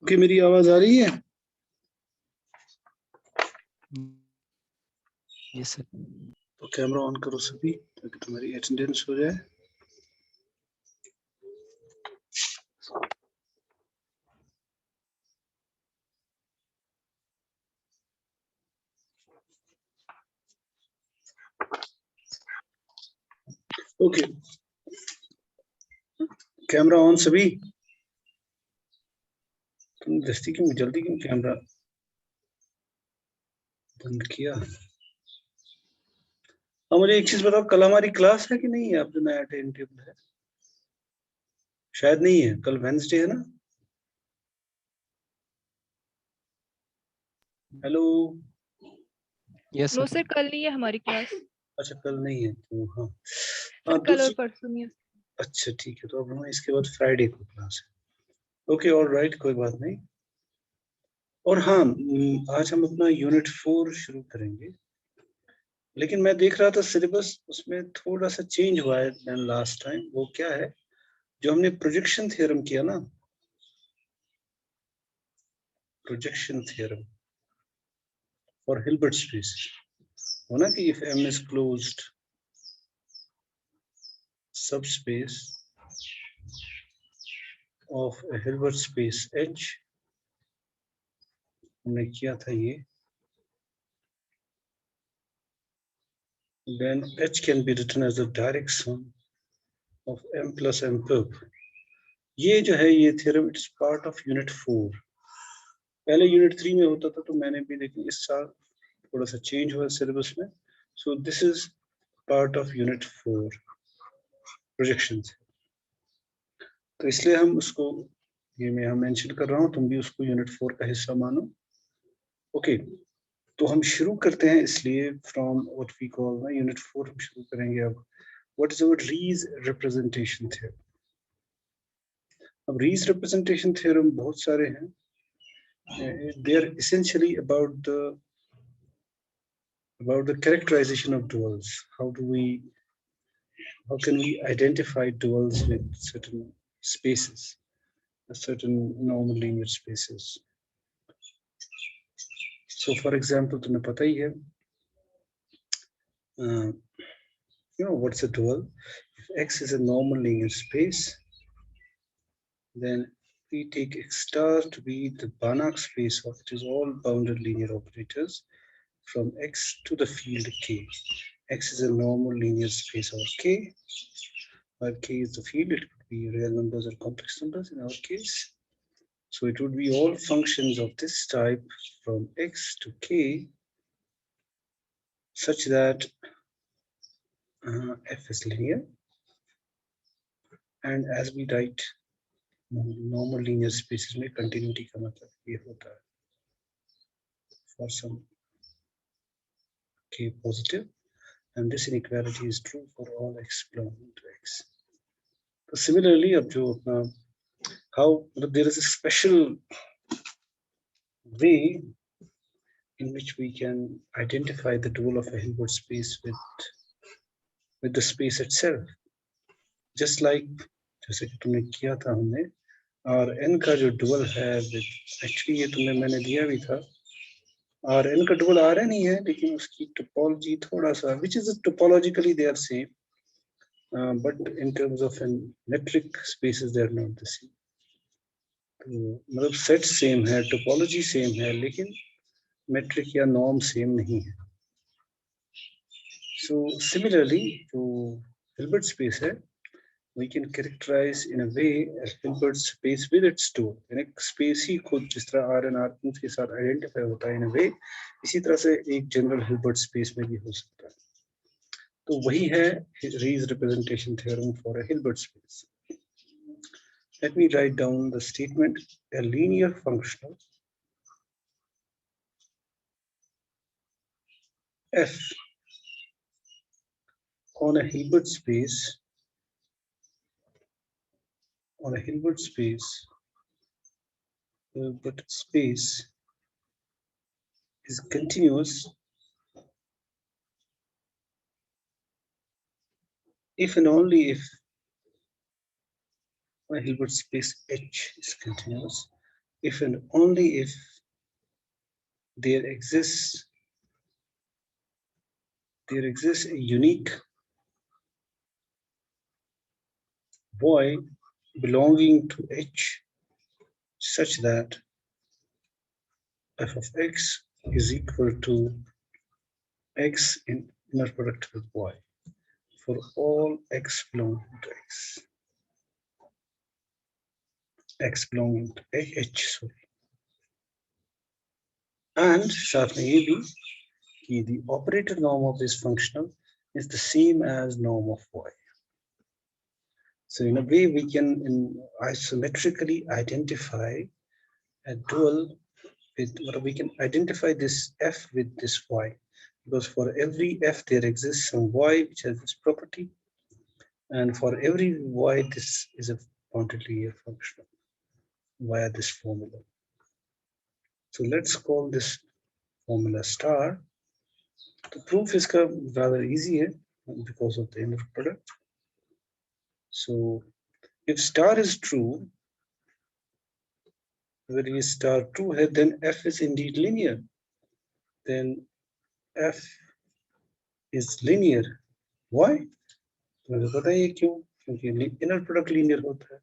कि मेरी आवाज आ रही है? Yes sir. तो कैमरा ऑन करो सभी ताकि तुम्हारी अटेंडेंस हो जाए। ओके, कैमरा ऑन सभी। तुम जल्दी क्यों कैमरा बंद किया? अब मुझे एक चीज बताओ, कल हमारी क्लास है कि नहीं है? अब जो नया टाइम टेबल है शायद नहीं है, कल वेंसडे है ना? Hello. Yes no sir. Sir, कल नहीं है हमारी क्लास। अच्छा कल नहीं है तो हाँ सर कल और दूसरी। परसों नहीं है। अच्छा ठीक है, तो अब हमें इसके बाद फ्राइडे को क्लास है। ओके ऑल राइट, कोई बात नहीं। और हाँ आज हम अपना यूनिट 4 शुरू करेंगे, लेकिन मैं देख रहा था सिलेबस उसमें थोड़ा सा चेंज हुआ है देन लास्ट टाइम। वो क्या है, जो हमने प्रोजेक्शन थ्योरम किया ना, projection theorem for Hilbert space, हो ना कि if M is closed subspace of a Hilbert space H, हमने किया था ये, then H can be written as the direct sum of M plus M perp. ये जो है ये theorem, it's part of unit 4। पहले यूनिट 3 में होता था, तो मैंने भी देखी इस साल थोड़ा सा चेंज हुआ सिलेबस में। So this is part of unit 4 projection. तो इसलिए हम उसको, ये मैं यहाँ मेंशन कर रहा हूँ, तुम भी उसको यूनिट 4 का हिस्सा मानो। ओके तो हम शुरू करते हैं, इसलिए फ्रॉम व्हाट वी कॉल ना यूनिट 4 हम शुरू करेंगे। अब what is our Riesz representation theorem? अब रीज रिप्रेजेंटेशन थ्योरम बहुत सारे हैं। they are essentially about the characterization of duals. How can we identify duals with certain spaces, certain normal linear spaces? So for example, तुम्हें पता ही है, you know what's a dual? If X is a normal linear space, then we take X star to be the Banach space of it is all bounded linear operators from X to the field K. X is a normal linear space over K, where K is the field. It could be real numbers or complex numbers in our case. So it would be all functions of this type from X to K, such that F is linear. And as we write normal linear spaces में continuity का मतलब ये होता है for some K positive, and this inequality is true for all X belonging to X. So similarly, अब जो अपना how there is a special way in which we can identify the dual of a Hilbert space with the space itself. Just like जैसे कि तुमने किया था हमने, और n का जो डुअल है विद, एक्चुअली ये तुमने मैंने दिया भी था, और n का डुअल आ रहा नहीं है, लेकिन उसकी टोपोलॉजी थोड़ा सा which is topologically they are same, but in terms of an metric spaces they are not the same. तो मतलब सेट सेम है, टोपोलॉजी सेम है, लेकिन मेट्रिक या नॉर्म सेम नहीं है। सो सिमिलरली जो हिल्बर्ट स्पेस है, we can characterize in a way a Hilbert space with its dual, यानी स्पेस ही खुद जिस तरह R and R के साथ आइडेंटिफाई होता है in a way, इसी तरह से एक जनरल हिल्बर्ट स्पेस में भी हो सकता है। तो वही है Rees representation theorem for a Hilbert space. Let me write down the statement: a linear functional F on a Hilbert space Hilbert space is continuous if and only if a Hilbert space H is continuous, if and only if there exists a unique y belonging to H such that f of x is equal to x in inner product with y for all x belonging to x belonging to H, sorry. And साथ में ये भी कि the operator norm of this functional is the same as norm of y. So in a way we can isometrically identify a dual with, or we can identify this f with this y, because for every f there exists some y which has this property, and for every y this is a bounded linear function via this formula. So let's call this formula star. The proof is rather easier because of the inner product. So if star is true, where ये star true है, then f is indeed linear. Then f is linear. Why? मुझे पता है क्यों, क्योंकि inner product linear होता है.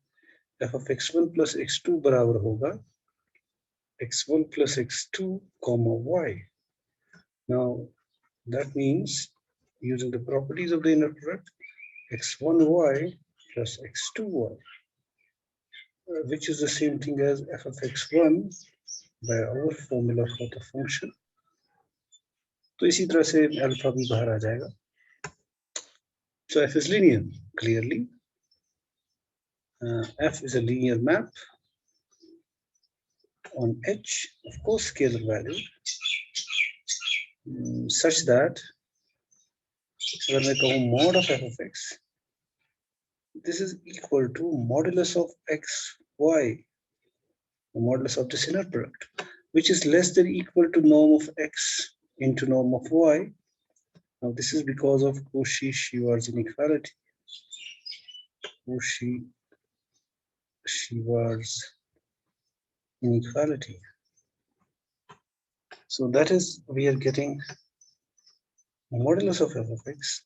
f of x1 plus x2 बराबर होगा x1 plus x2 comma y. Now that means using the properties of the inner product, x1y plus x2y, which is the same thing as f of x1 by our formula for the function. तो इसी तरह से alpha भी बाहर आ जाएगा. So f is linear, clearly. F is a linear map on H, of course scalar value, such that अगर मैं कहूँ mod of f of x, this is equal to modulus of xy, the modulus of this inner product, which is less than equal to norm of x into norm of y. Now this is because of Cauchy-Schwarz inequality. Cauchy-Schwarz inequality. So that is, we are getting modulus of f of x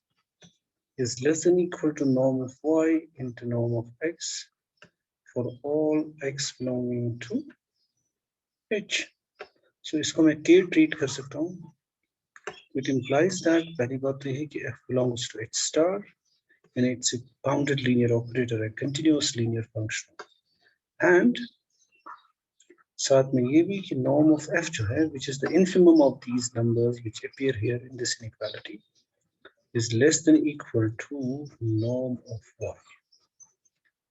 is less than equal to norm of y into norm of x for all x belonging to h. So इसको मैं k treat कर सकता हूँ. It implies that पहली बात तो ये है कि f belongs to h star and it's a bounded linear operator, a continuous linear function. And साथ में ये भी कि norm of f जो है, which is the infimum of these numbers which appear here in this inequality, is less than equal to norm of y.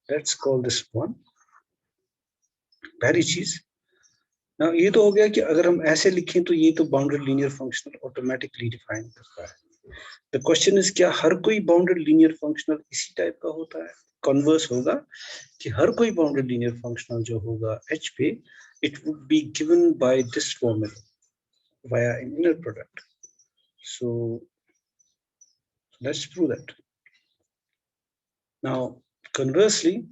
Let's call this one. पहली चीज. Now ये तो हो गया कि अगर हम ऐसे लिखें तो ये तो bounded linear functional automatically define करता है. The question is क्या हर कोई bounded linear functional इसी टाइप का होता है? Converse होगा कि हर कोई bounded linear functional जो होगा H पे, it would be given by this formula via an inner product. So let's prove that. Now conversely,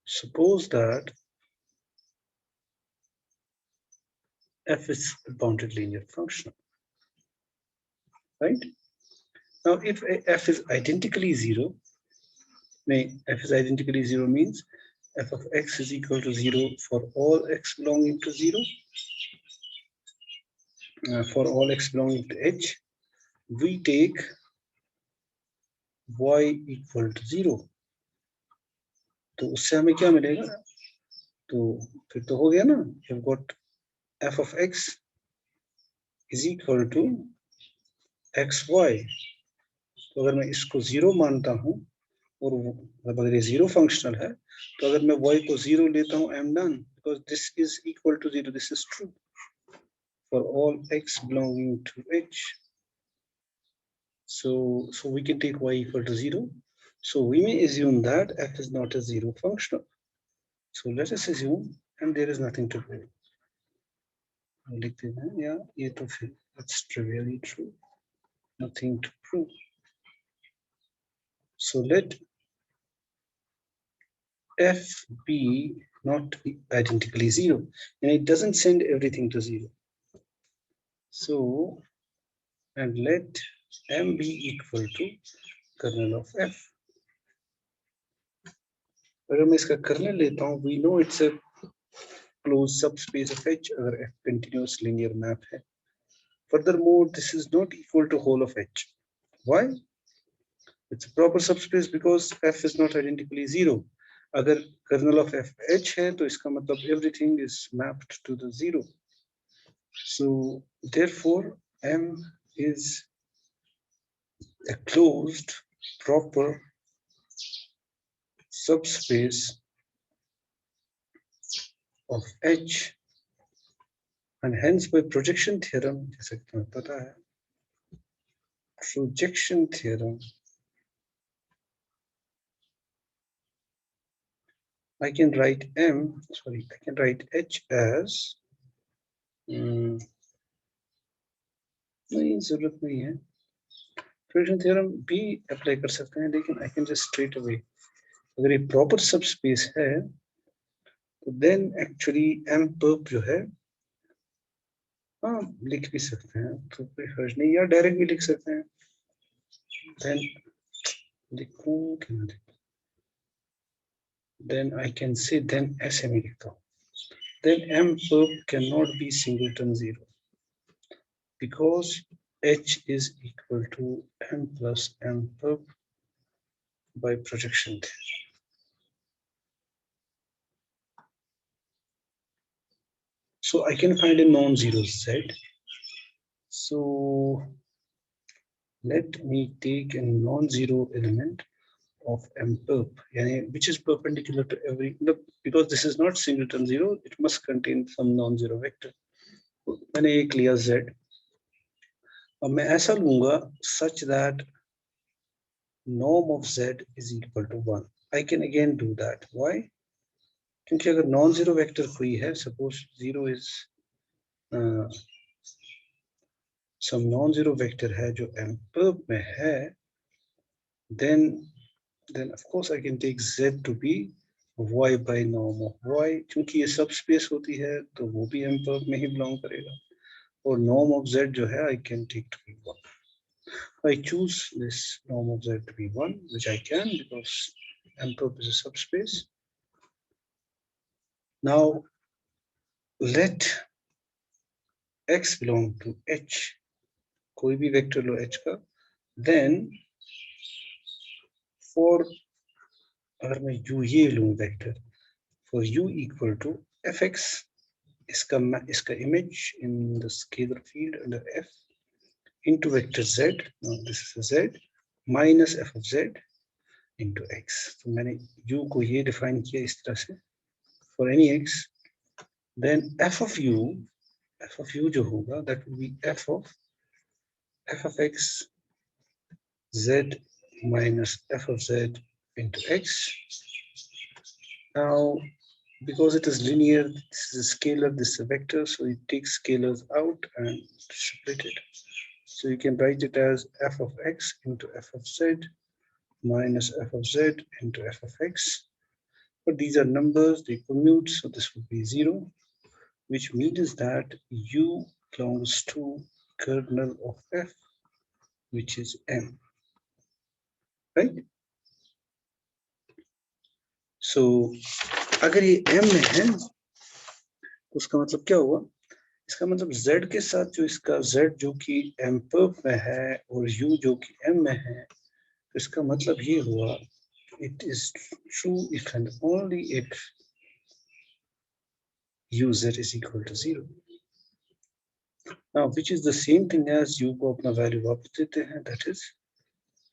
suppose that f is a bounded linear function, right? Now if f is identically zero, f is identically zero means f of x is equal to 0 for all x belonging to 0. For all x belonging to h, we take y equal to 0. तो उससे हमें क्या मिलेगा? तो फिर तो हो गया ना, you've got f of x is equal to xy. तो अगर मैं इसको 0 मानता हूँ और अगर ये 0 फंक्शनल है, तो अगर मैं y को 0 लेता हूँ, I am done, because this is equal to 0. This is true for all x belonging to h. So we can take y equal to 0. So we may assume that f is not a 0 functional. So let us assume, and there is nothing to prove. Yeah, that's trivially true. Nothing to prove. So let f be not identically 0, and it doesn't send everything to 0. So, and let m be equal to kernel of f. अगर मैं इसका colonel लेता हूँ, we know it's a closed subspace of H अगर F continuous linear map है. Furthermore, this is not equal to whole of H. Why? It's a proper subspace because F is not identically 0. अगर kernel of F H है तो इसका मतलब everything is mapped to the 0. So therefore M is a closed proper subspace of H, and hence by projection theorem, जैसा कि तुम्हें पता है, projection theorem, I can write H as नहीं जरूरत नहीं है, projection theorem भी अप्लाई कर सकते हैं, लेकिन I can just straight away, अगर ये proper subspace है तो then actually M perp जो है हाँ लिख भी सकते हैं, तो कोई हर्ज नहीं, या डायरेक्ट भी लिख सकते हैं, then लिखूं कि ना लिखूं, then I can say then ऐसे में लिखता हूँ, then M perp cannot be singleton 0 because H is equal to M plus M perp by projection theorem. So I can find a non-zero Z. So let me take a non-zero element of M perp, which is perpendicular to every, because this is not singleton 0, it must contain some non-zero vector. मैंने एक लिया Z, अब मैं ऐसा लूंगा such that norm of Z is equal to 1. I can again do that. Why? क्योंकि अगर non-zero vector कोई है, suppose 0 is some non-zero vector है जो M perp में है, then of course I can take Z to be Y by norm of Y, क्योंकि ये subspace होती है तो वो भी M perp में ही belong करेगा, और norm of Z जो है I can take to be 1. I choose this norm of Z to be 1, which I can because M perp is a subspace. Now let X belong to H, कोई भी vector लो H का, then for अगर मैं U ये लूँ vector, for U equal to fx, इसका image in the scalar field under F into vector Z, now this is a Z, minus f of Z into X. तो मैंने U को ये define किया इस तरह से, for any X, then f of U जो होगा, that will be f of X Z minus f of Z into X. Now, because it is linear, this is a scalar, this is a vector, so it takes scalars out and split it. So you can write it as f of X into f of Z minus f of Z into f of X. But these are numbers, they commute, so this would be 0, which means that U belongs to kernel of F, which is M, right? So अगर ये M में है तो उसका मतलब क्या हुआ, इसका मतलब Z के साथ जो इसका Z जो कि M perp में है और U जो कि M में है, तो इसका मतलब ये हुआ, it is true if and only if UZ is equal to 0. Now, which is the same thing as U को अपना value वापस देते हैं, that is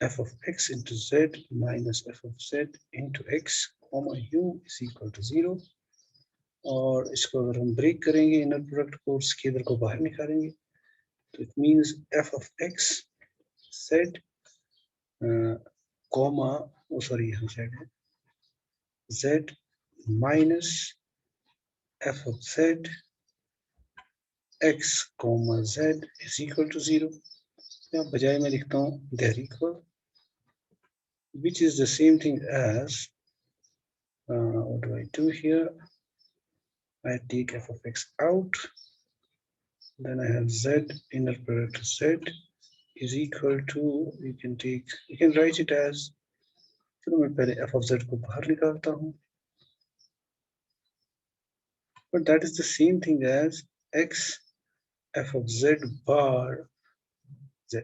f of X into Z minus f of Z into X, comma U is equal to 0. और इसको अगर हम break करेंगे इनर प्रोडक्ट को, स्केलर को बाहर निकालेंगे, तो it means f of X Z comma, sorry यहाँ Z है, Z minus f of Z X comma Z is equal to 0. या बजाय मैं लिखता हूँ they are equal, which is the same thing as what do I do here? I take f of x out, then I have z inner product z is equal to, you can write it as, चलो मैं पहले f of z को बाहर निकालता हूँ, but that is the same thing as x f of z bar z.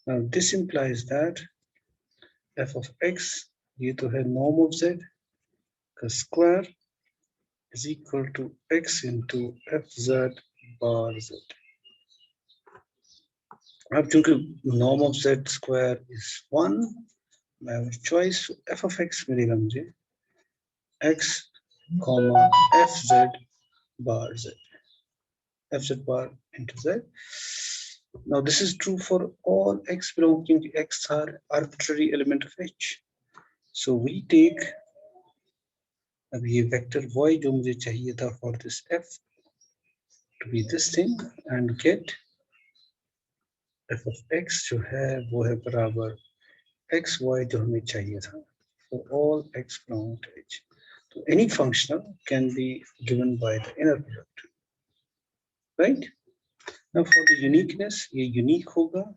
Now this implies that f of x, ये तो है norm of z का square is equal to x into fz bar z. अब चूंकि norm of z square is 1, I have a choice, f of x मिलेगा मुझे x comma fz bar z, fz bar into z. Now this is true for all x belonging to x are arbitrary element of h. So we take अब ये vector y जो मुझे चाहिए था for this f to be this thing and get f of x जो है वो है बराबर x y जो हमें चाहिए था for all x belonging to h. So any functional can be given by the inner product, right? Now for the uniqueness, ये unique होगा.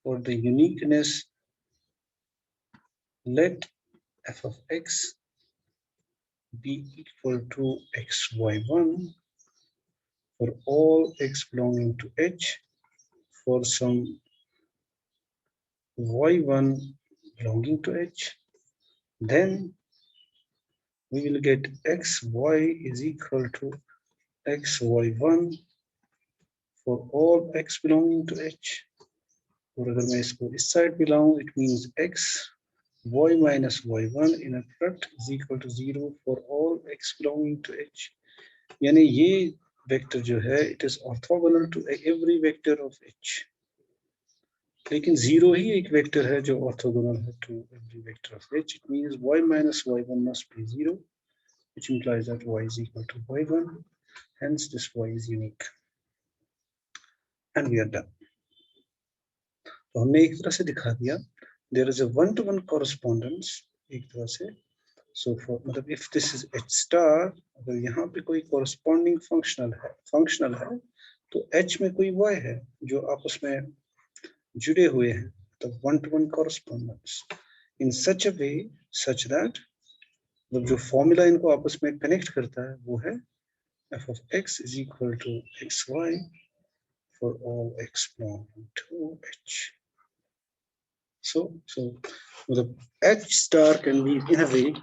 For the uniqueness, let f of x be equal to xy1 for all x belonging to h for some y1 belonging to h. Then we will get xy is equal to xy1 for all x belonging to h. और अगर मैं इसको इस side पे लाऊं, it means x y minus y1 in a product is equal to 0 for all x belonging to h. यानी ये vector जो है it is orthogonal to every vector of h. लेकिन 0 ही एक वेक्टर है जो orthogonal है to every vector of h. It means y minus y1 must be 0, which implies that y is equal to y1. Hence this y is unique. And we are done. तो हमने एक तरह से दिखा दिया there is a one-to-one correspondence एक तरह से. So for मतलब if this is h star, अगर यहाँ पे कोई corresponding functional है तो h में कोई y है जो आपस में जुड़े हुए हैं, तो one-to-one correspondence in such a way such that मतलब जो फॉर्मूला इनको आपस में कनेक्ट करता है वो है f of x is equal to xy for all x belonging to h. So the h star can be in a way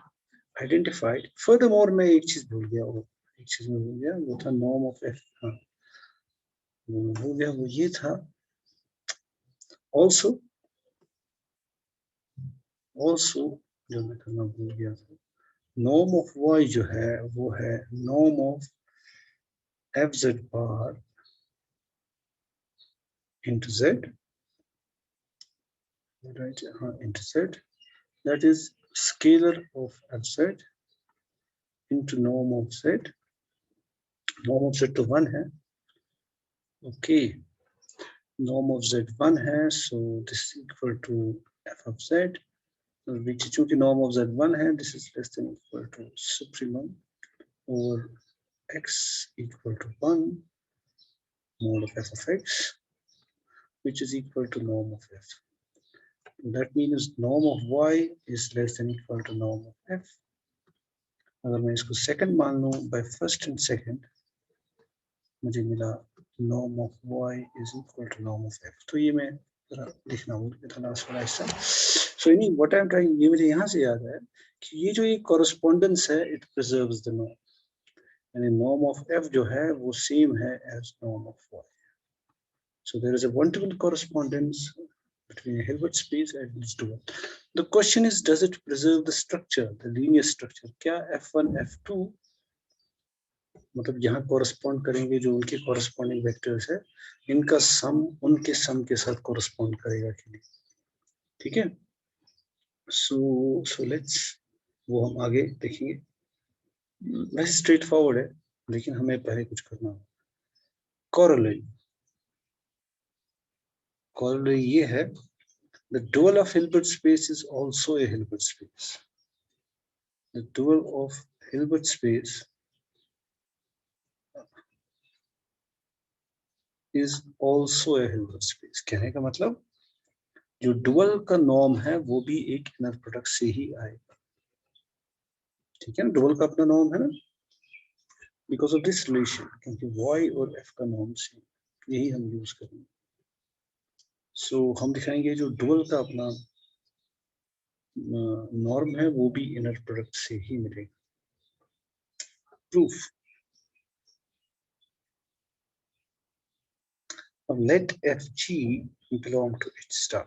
identified. Furthermore, मैं एक चीज भूल गया, वो था norm of f. भूल गया, वो ये था also जो मैं करना भूल गया था, norm of y जो है वो है norm of fz bar into z, right? Into z, that is scalar of fz into norm of z. Norm of z तो 1 है, okay. Norm of z 1 है, so this is equal to f of z, which चूंकि norm of z 1 है, this is less than equal to supremum over x equal to 1 mod of f of x, which is equal to norm of f. That means norm of y is less than equal to norm of f. अगर मैं इसको second मान लूं by first and second, मुझे मिला norm of y is equal to norm of f. तो ये मैं जरा लिखना भूल गया था लास्ट वाला हिस्सा. So what I'm trying, ये मुझे यहाँ से याद है कि ये जो ये correspondence है, it preserves the norm. यानी norm of f जो है वो same है as norm of y. So there is a one-to-one correspondence between a Hilbert space and its dual. The question is, does it preserve the structure, the linear structure? क्या f1, f2 मतलब यहाँ correspond करेंगे जो उनके corresponding vectors है, इनका sum उनके sum के साथ correspond करेगा कि नहीं, ठीक है? So let's वो हम आगे देखेंगे. वैसे स्ट्रेट फॉरवर्ड है, लेकिन हमें पहले कुछ करना होगा. कॉरोलरी ये है The dual of Hilbert space is also a Hilbert space. The dual of Hilbert space is also a Hilbert space. कहने का मतलब जो डुअल का नॉर्म है वो भी एक इनर प्रोडक्ट से ही आएगा, ठीक है ना? डुअल का अपना नॉर्म है ना, बिकॉज ऑफ दिस रिलेशन, क्योंकि y और f का नॉर्म से यही हम यूज करेंगे। सो हम दिखाएंगे जो डुअल का अपना नॉर्म है वो भी इनर प्रोडक्ट से ही मिलेगा। प्रूफ, अब let fg belong to h star.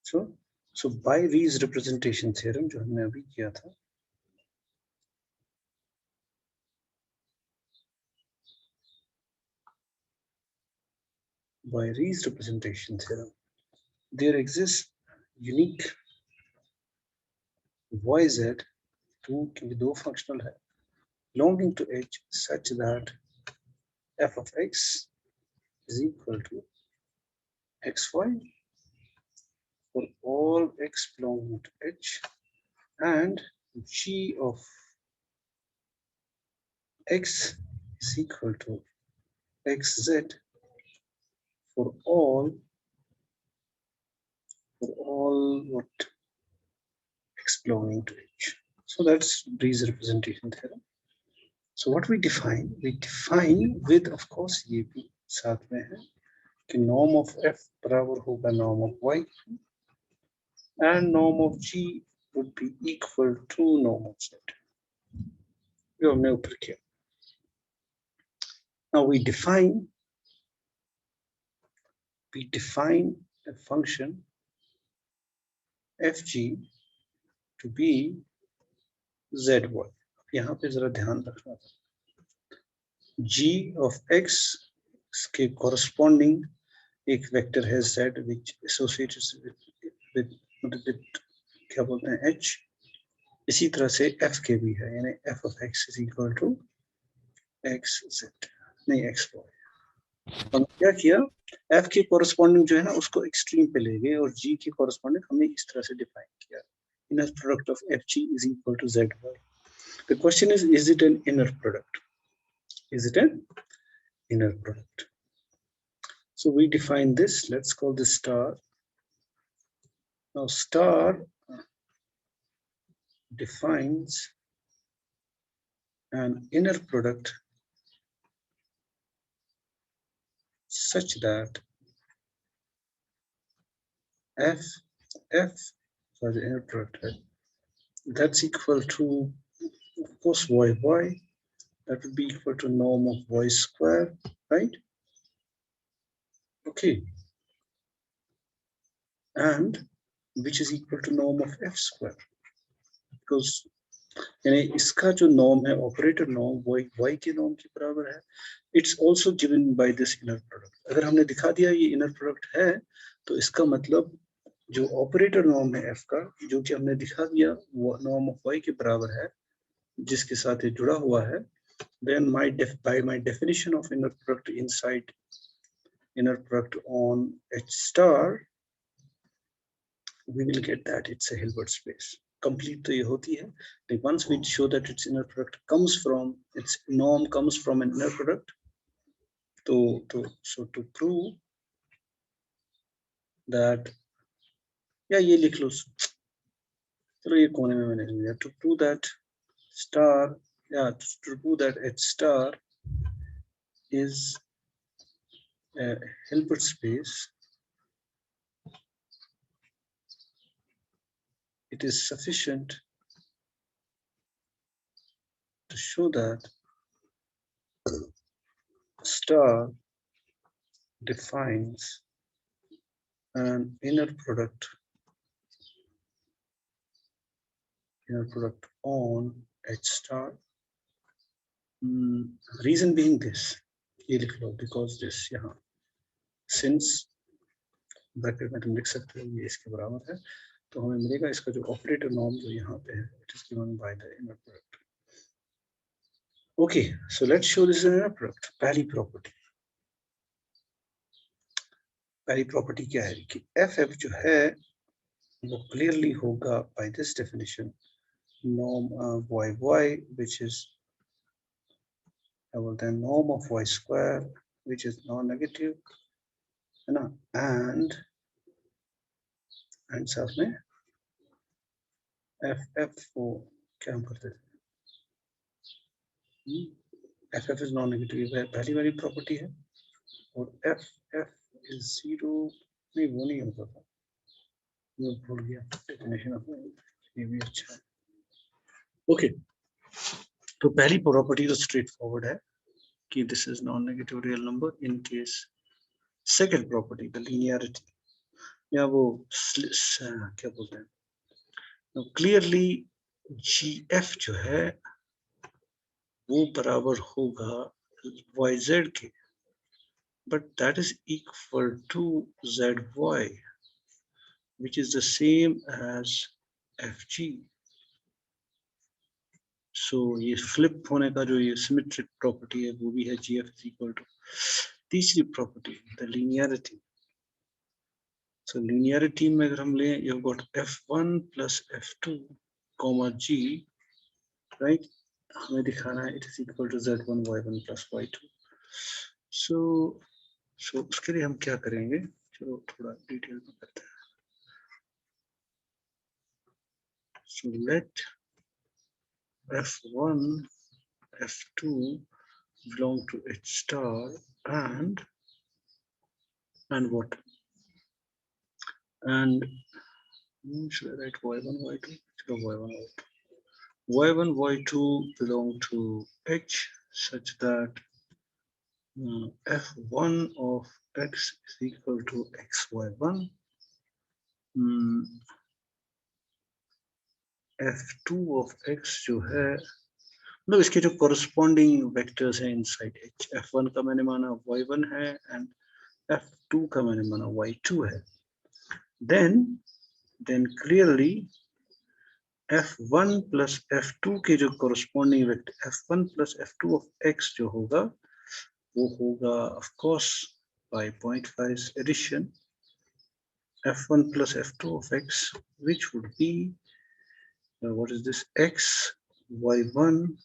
So by Rees representation theorem जो हमने अभी किया था, by Rees representation theorem, there exists unique yz क्योंकि दो फंक्शनल है belonging to h such that f of x is equal to xy for all x belonging to h, and g of x is equal to xz for all what x belonging to h. So that's Rees representation theorem. So what we define with, of course, ये भी साथ में है कि norm of f बराबर होगा norm of y and norm of g would be equal to norm of z, जो हमने ऊपर किया. Now we define a function fg to be zy. यहाँ पे जरा ध्यान रखना, g of x के corresponding एक वेक्टर है z which associates with क्या बोलते हैं h, इसी तरह से f के भी है, यानी f of x is equal to xz नहीं xy. हमने क्या किया, f के corresponding जो है ना उसको एक्सट्रीम पे ले गए और g के corresponding हमने इस तरह से डिफाइन किया, inner product of fg is equal to zy. The question is it an inner product? Is it an inner product? So we define this, let's call this star. Now star defines an inner product such that f for the inner product, that's equal to, of course, y, that would be equal to norm of y square, right? Okay, and which is equal to norm of f square, because यानी इसका जो norm है operator norm वो y के norm के बराबर है. It's also given by this inner product. अगर हमने दिखा दिया ये इनर प्रोडक्ट है तो इसका मतलब जो ऑपरेटर नॉर्म है f का, जो कि हमने दिखा दिया वो नॉर्म ऑफ y के बराबर है जिसके साथ ये जुड़ा हुआ है, then by my definition of inner product inside inner product on h star, we will get that it's a Hilbert space. Complete तो ये होती है, like once we show that its inner product comes from, its norm comes from an inner product, so to prove that, या ये लिख लो, चलो ये कोने में मैंने लिख दिया, to prove that star, yeah, to prove that h star is a Hilbert space, it is sufficient to show that star defines an inner product on h star. Reason being this, ये लिख लो, because this यहाँ since bracket में तुम लिख सकते हो ये इसके बराबर है, तो हमें मिलेगा इसका जो ऑपरेटर नॉर्म जो यहाँ पे है, it is given by the inner product. Okay, so let's show this is an inner product. पहली प्रॉपर्टी, पहली प्रॉपर्टी क्या है कि एफ जो है वो क्लियरली होगा by this definition norm y which is क्या बोलते हैं norm of y square which is non-negative है ना and साथ में एफ को क्या हम करते थे एफ इज नॉन नेगेटिव पहली वाली प्रॉपर्टी है और एफ इज जीरो नहीं वो नहीं होता था मैं भूल गया डेफिनेशन अपना ये भी अच्छा है ओके तो पहली प्रॉपर्टी तो स्ट्रेट फॉरवर्ड है कि this is non negative real number in case second property the linearity या वो क्या बोलते हैं क्लियरली जी एफ जो है वो बराबर होगा yz के but that is equal to zy which is the same as fg so ये फ्लिप होने का जो ये सिमेट्रिक प्रॉपर्टी है वो भी है gf is equal to तीसरी property the linearity so linearity में अगर हम लें you've got f1 plus f2 comma g right हमें दिखाना है it is equal to z1 y1 plus y2 so उसके लिए हम क्या करेंगे चलो थोड़ा डिटेल में करते हैं so let f1 f2 belong to h star and what and should I write y1 y2 so y1 y2 y1 y2 belong to h such that f1 of x is equal to xy1 f2 of x जो है मतलब इसके जो corresponding vectors हैं inside h f1 का मैंने माना y1 है and f2 का मैंने माना y2 है then clearly f1 plus f2 के जो corresponding vector f1 plus f2 of x जो होगा वो होगा of course by 0.5 addition f1 plus f2 of x which would be what is this x y1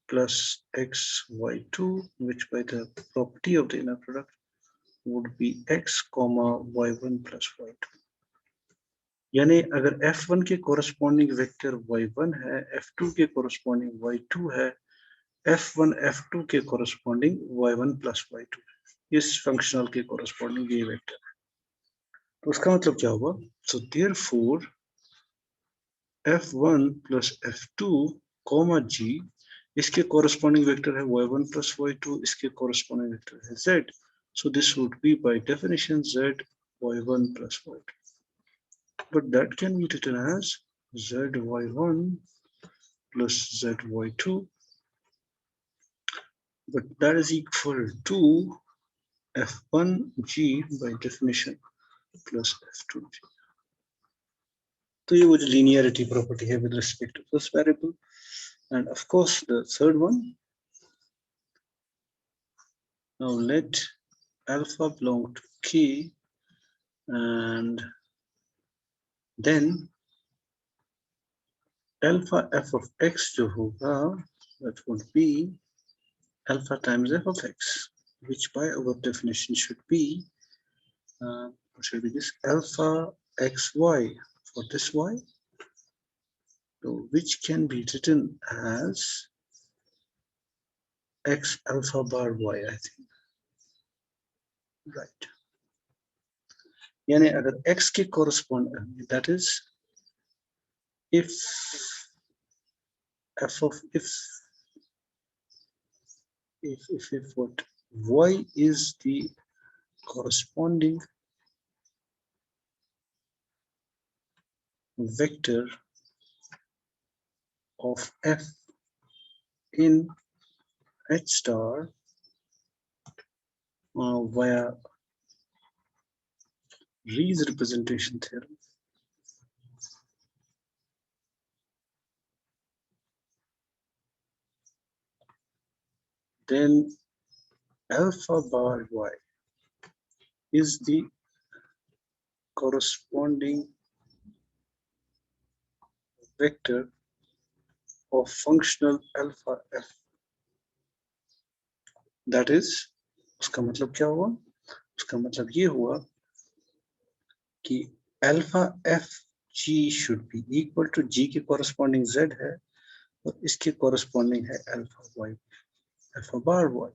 plus x y2 which by the property of the inner product would be x comma y1 plus y2 यानी अगर f1 के corresponding vector y1 है f2 के corresponding y2 है f1 f2 के corresponding y1 plus y2 इस functional के corresponding ये vector है तो उसका मतलब क्या हुआ so therefore f1 plus f2 comma g इसके corresponding vector है y1 plus y2 इसके corresponding vector है z so this would be by definition z y1 plus y2 but that can be written as zy1 plus zy2 but that is equal to f1g by definition plus f2g तो ये वो जो linearity property है with respect to first variable and of course the third one now let alpha belong to k and then alpha f of x जो होगा that would be alpha times f of x which by our definition should be what should be this alpha xy for this y so which can be written as x alpha bar y I think right यानी अगर x के correspond that is if f of if what y is the corresponding vector of f in h star via Ree's representation theorem then alpha bar y is the corresponding vector of functional alpha f. That is, उसका मतलब क्या हुआ? उसका मतलब ये हुआ कि alpha F G should be equal to G के कॉरस्पॉन्डिंग जेड है और इसके कॉरस्पॉन्डिंग है alpha Y, alpha bar Y.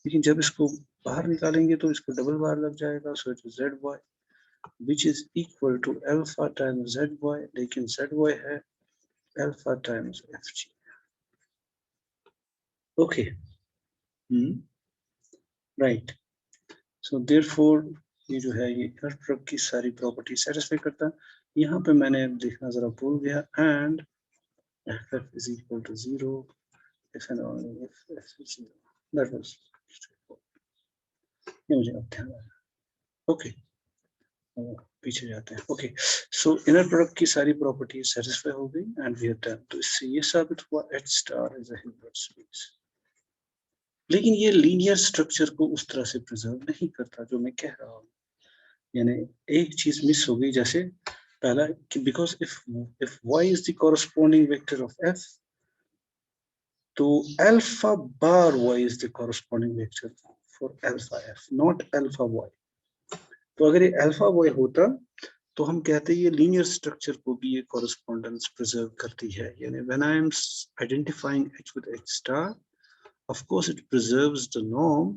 लेकिन जब इसको बाहर निकालेंगे तो इसको डबल बार लग जाएगा, so it is Z Y which is equal to alpha times Z Y, लेकिन जेड वाई है alpha times F G. Okay, right. So therefore ये जो है ये इनर प्रोडक्ट की सारी प्रॉपर्टी सेटिस्फाई करता है। यहाँ पे मैंने देखना जरा भूल गया, and f is equal to 0 if and only if f is 0. That was ये मुझे अब ध्यान आया। ओके, पीछे जाते हैं। ओके, सो इनर प्रोडक्ट की सारी प्रॉपर्टी सेटिस्फाई हो गई एंड वी हैव डन। तो इससे ये साबित हुआ H star is a Hilbert space. लेकिन ये लीनियर स्ट्रक्चर को उस तरह से प्रिजर्व नहीं करता जो मैं कह रहा हूँ। यानी एक चीज मिस हो गई, जैसे पहला कि because if y is the corresponding vector of f, तो alpha bar y is the corresponding vector for alpha f, not alpha y। तो अगर ये अल्फा y होता तो हम कहते हैं ये लीनियर स्ट्रक्चर को भी ये कॉरस्पॉन्डेंस प्रिजर्व करती है। यानी when I am identifying h with h star, of course it preserves the norm,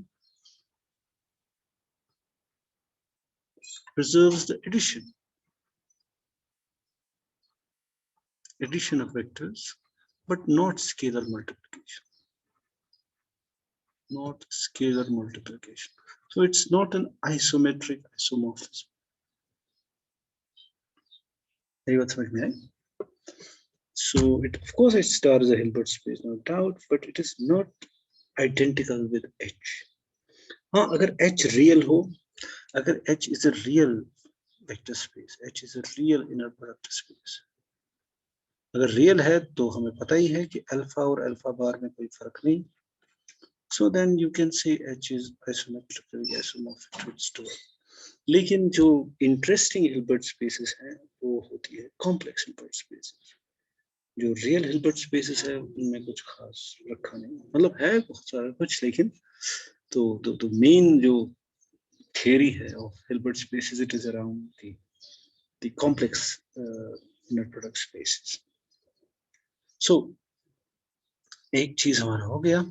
preserves the addition of vectors, but not scalar multiplication. Not scalar multiplication. So it's not an isometric isomorphism. So it, of course, H star is a Hilbert space, no doubt, but it is not identical with H. हाँ, अगर H real हो, अगर H is a real vector space, H is a real inner product space, अगर real है तो हमें पता ही है कि अल्फा और अल्फा बार में कोई फर्क नहीं। So then you can say H is isometrically isomorphic to its dual. लेकिन जो इंटरेस्टिंग हिल्बर्ट स्पेसेस हैं वो होती है कॉम्प्लेक्स हिल्बर्ट स्पेसेस। जो रियल हिल्बर्ट स्पेसेस है उनमें कुछ खास रखा नहीं, मतलब है बहुत सारा कुछ, लेकिन तो मेन जो थियरी है of Hilbert spaces, it is around the complex inner product spaces. So एक चीज हमारा हो गया,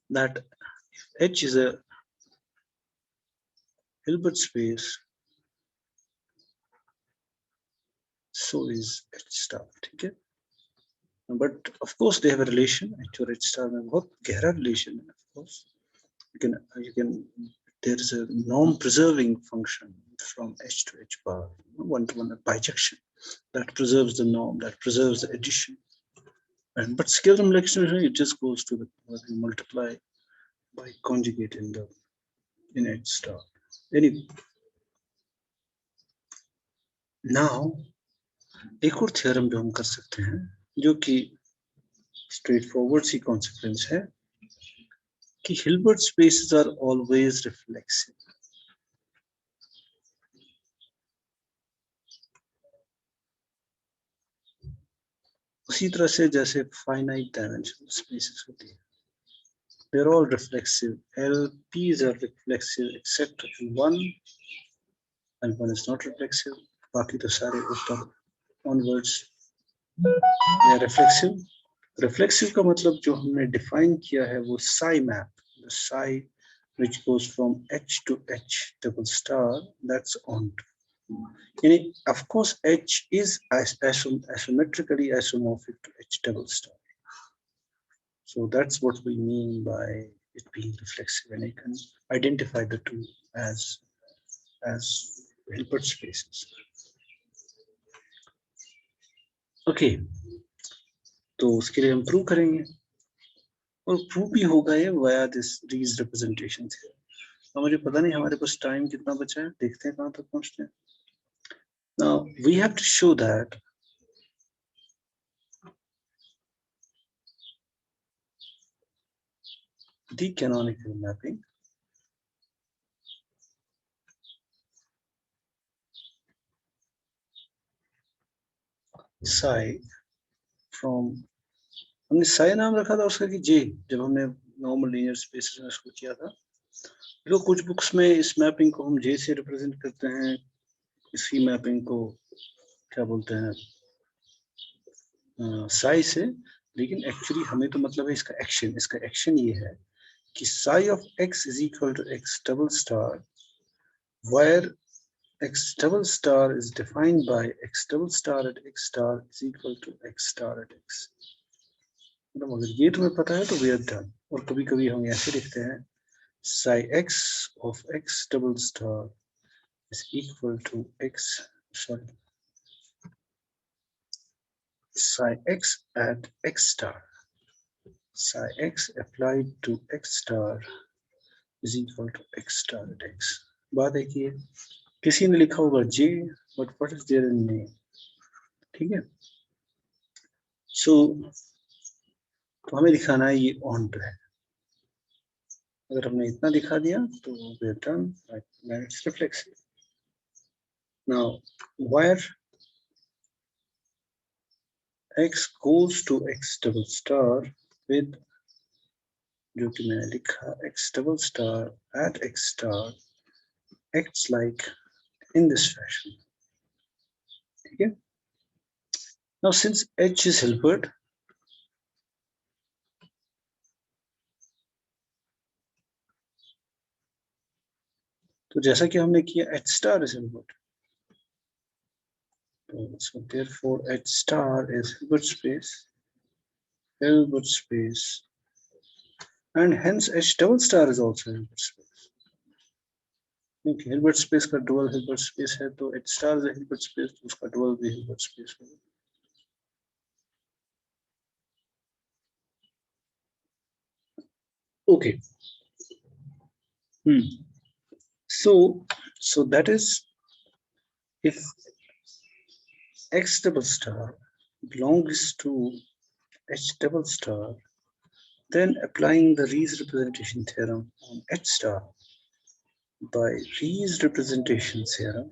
that H is a Hilbert space, so is H star, ठीक है। But of course they have a relation, H और H star में बहुत गहरा relation है। Of course you can there is a norm preserving function from H to H bar, one-to-one bijection that preserves the norm, that preserves the addition. And but scalar multiplication, it just goes to the multiply by conjugate in H star. Anyway, now एक और theorem जो हम कर सकते हैं, जो कि straight forward सी consequence है कि Hilbert spaces are always reflexive. उसी तरह से जैसे फाइनाइट डायमेंशनल स्पेसेस होती है, they are all reflexive. LPs are reflexive except L1. L1 is not reflexive. बाकी तो सारे ऊपर onwards they are reflexive. Reflexive का मतलब जो हमने define किया है वो psi map, the psi which goes from H to H double star, that's onto. यानी of course H is asymmetrically isomorphic to H double star. So that's what we mean by it being reflexive, and you can identify the two as Hilbert spaces. Okay, तो उसके लिए हम prove करेंगे और prove भी होगा ये via these representations here. अब मुझे पता नहीं हमारे पास टाइम कितना बचा है, देखते हैं कहाँ तक पहुँचते हैं। Now we have to show that the canonical mapping Sai from, हमने साई नाम रखा था उसका कि जे, जब हमने नॉर्मल लीनियर स्पेसेस में इसको किया था। देखो कुछ बुक्स में इस मैपिंग को हम जे से रिप्रेजेंट करते हैं, इसी मैपिंग को क्या बोलते हैं साई से, लेकिन एक्चुअली हमें तो मतलब है इसका एक्शन ये है कि psi of x is equal to x double star, where x double star is defined by x double star at x star is equal to x star at x। मतलब अगर ये तुम्हें पता है तो we are done। और कभी कभी हम ऐसे लिखते हैं psi x of x double star is equal to x, sorry, psi x at x star, psi x applied to x star is equal to x star at x। बात है कि किसी ने लिखा होगा j, but what is there in name, ठीक है। सो तो हमें दिखाना है ये ऑन है। अगर हमने इतना दिखा दिया तो we are done, then it's reflexive। Now where x goes to x double star with, जो कि मैंने लिखा x double star at x star acts like in this fashion, ठीक है। Now since h is Hilbert, तो जैसा कि हमने किया h star is Hilbert, so therefore h star is Hilbert space, and hence h double star is also Hilbert space, क्योंकि Hilbert space का dual Hilbert space है, तो h star is Hilbert space, तो उसका डुअल भी Hilbert space होगा। Okay. So that is if x double star belongs to h double star, then applying the Rees representation theorem on h star by Rees representation theorem,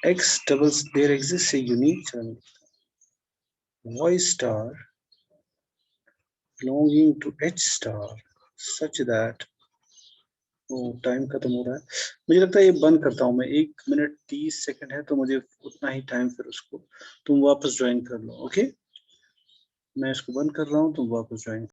x double, there exists a unique term y star belonging to h star such that, time खत्म हो रहा है, मुझे लगता है ये बंद करता हूँ मैं, 1 मिनट 30 सेकंड है, तो मुझे उतना ही टाइम फिर उसको तुम वापस ज्वाइन कर लो। ओके, मैं इसको बंद कर रहा हूँ, तुम वापस ज्वाइन